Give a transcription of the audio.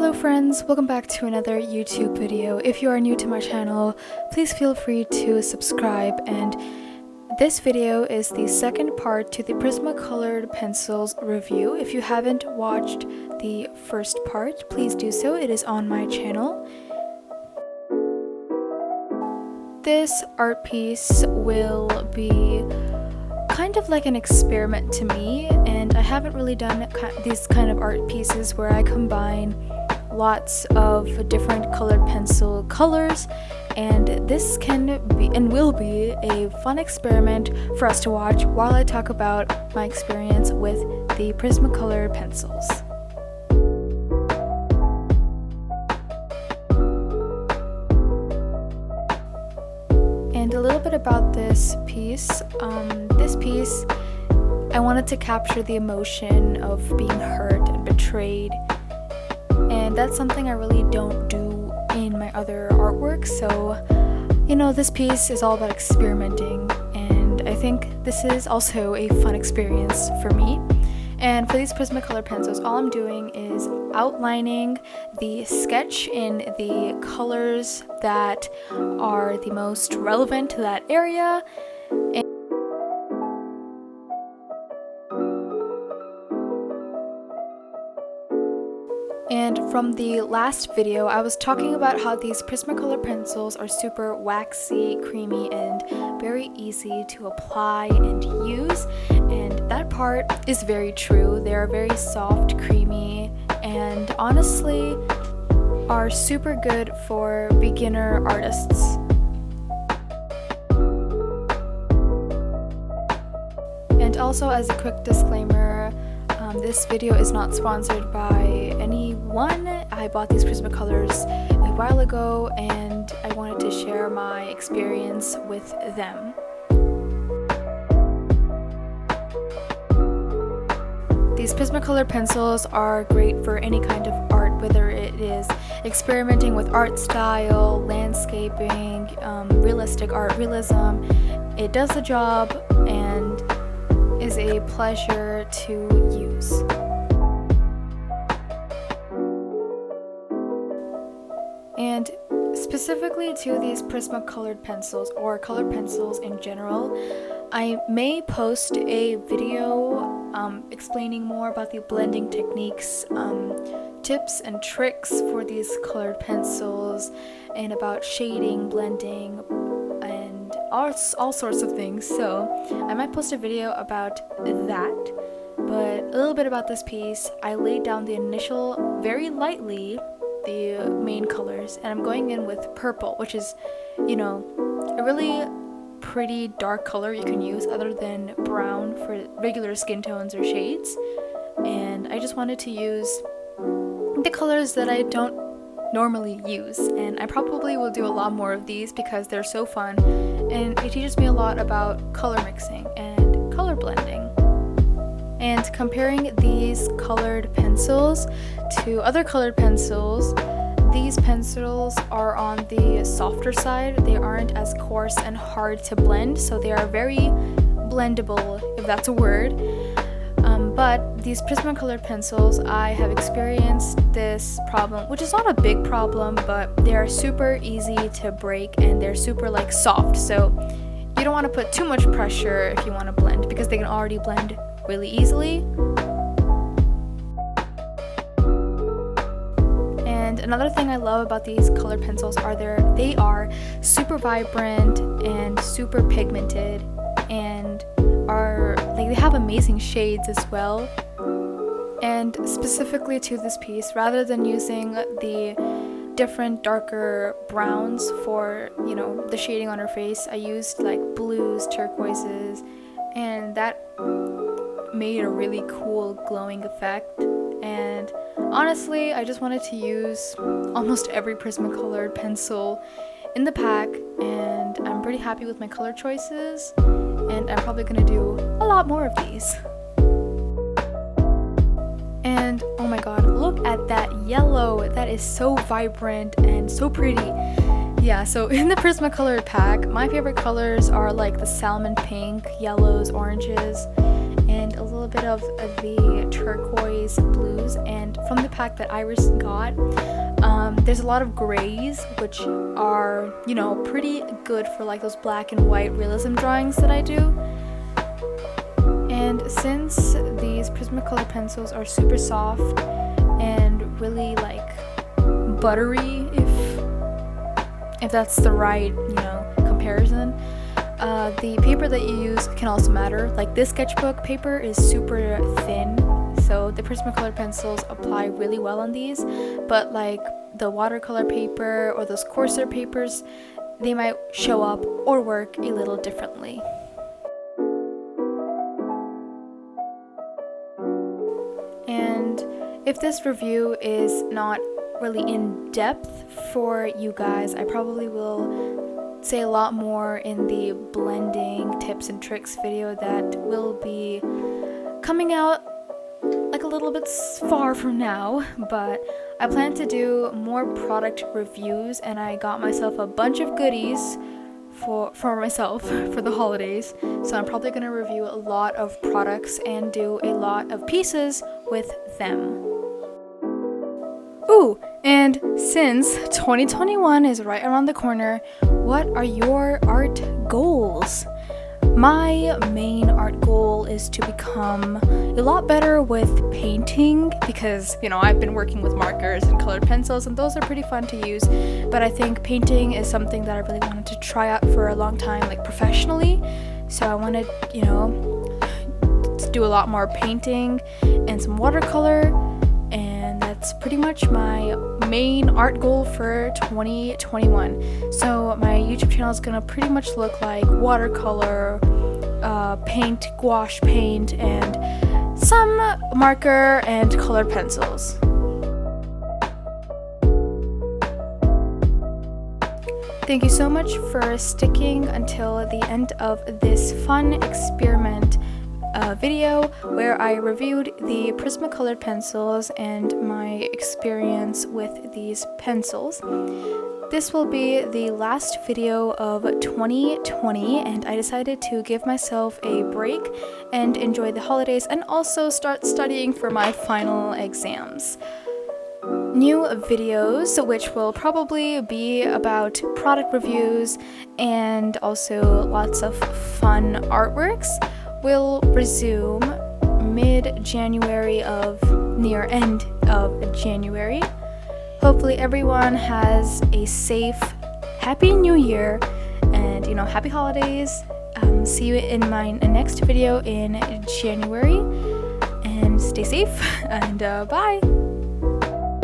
Hello friends, welcome back to another YouTube video. If you are new to my channel, please feel free to subscribe, and this video is the second part to the Prismacolor pencils review. If you haven't watched the first part, please do so. It is on my channel. This art piece will be kind of like an experiment to me, and I haven't really done these kind of art pieces where I combine lots of different colored pencil colors, and this can be and will be a fun experiment for us to watch while I talk about my experience with the Prismacolor pencils. And a little bit about this piece. I wanted to capture the emotion of being hurt and betrayed, and that's something I really don't do in my other artwork. So, you know, this piece is all about experimenting, and I think this is also a fun experience for me. And for these Prismacolor pencils, all I'm doing is outlining the sketch in the colors that are the most relevant to that area. And from the last video, I was talking about how these Prismacolor pencils are super waxy, creamy, and very easy to apply and use, and that part is very true. They are very soft, creamy, and honestly are super good for beginner artists. And also, as a quick disclaimer, this video is not sponsored by anyone. I bought these Prismacolors a while ago, and I wanted to share my experience with them. These Prismacolor pencils are great for any kind of art, whether it is experimenting with art style, landscaping, realistic art, realism. It does the job and is a pleasure to use. And specifically to these Prismacolored pencils, or colored pencils in general, I may post a video explaining more about the blending techniques, tips and tricks for these colored pencils, and about shading, blending, and all sorts of things. So I might post a video about that. But a little bit about this piece: I laid down the initial very lightly, the main colors, and I'm going in with purple, which is, you know, a really pretty dark color you can use other than brown for regular skin tones or shades. And I just wanted to use the colors that I don't normally use, and I probably will do a lot more of these because they're so fun, and it teaches me a lot about color mixing and color blending. And comparing these colored pencils to other colored pencils, these pencils are on the softer side. They aren't as coarse and hard to blend, so they are very blendable, if that's a word. But these Prismacolor pencils, I have experienced this problem, which is not a big problem, but they are super easy to break, and they're super like soft, so you don't want to put too much pressure if you want to blend, because they can already blend really easily. And another thing I love about these colored pencils are they are super vibrant and super pigmented, and they have amazing shades as well. And specifically to this piece, rather than using the different darker browns for, you know, the shading on her face, I used like blues, turquoises, and that made a really cool glowing effect. And honestly, I just wanted to use almost every Prismacolor pencil in the pack, and I'm pretty happy with my color choices, and I'm probably gonna do a lot more of these. And oh my god, look at that yellow. That is so vibrant and so pretty. Yeah, so in the Prismacolor pack, my favorite colors are like the salmon pink, yellows, oranges, and a little little bit of the turquoise blues, and from the pack that Iris got, there's a lot of grays, which are, you know, pretty good for like those black and white realism drawings that I do. And since these Prismacolor pencils are super soft and really like buttery, if that's the right, you know, comparison, the paper that you use can also matter. Like this sketchbook paper is super thin, so the Prismacolor pencils apply really well on these, but like the watercolor paper or those coarser papers, they might show up or work a little differently. And if this review is not really in depth for you guys, I probably will say a lot more in the blending tips and tricks video that will be coming out like a little bit far from now. But I plan to do more product reviews, and I got myself a bunch of goodies for myself for the holidays, so I'm probably going to review a lot of products and do a lot of pieces with them. Ooh, and since 2021 is right around the corner, what are your art goals? My main art goal is to become a lot better with painting, because, you know, I've been working with markers and colored pencils and those are pretty fun to use, but I think painting is something that I really wanted to try out for a long time, like professionally. So I wanted, you know, to do a lot more painting and some watercolor, and that's pretty much my main art goal for 2021. So my YouTube channel is gonna pretty much look like watercolor, paint, gouache paint, and some marker and colored pencils. Thank you so much for sticking until the end of this fun experiment video where I reviewed the Prismacolor pencils and my experience with these pencils. This will be the last video of 2020, and I decided to give myself a break and enjoy the holidays and also start studying for my final exams. New videos, which will probably be about product reviews and also lots of fun artworks, will resume mid-January of near end of January. Hopefully everyone has a safe, happy new year, and, you know, happy holidays. See you in my next video in January, and stay safe, and bye!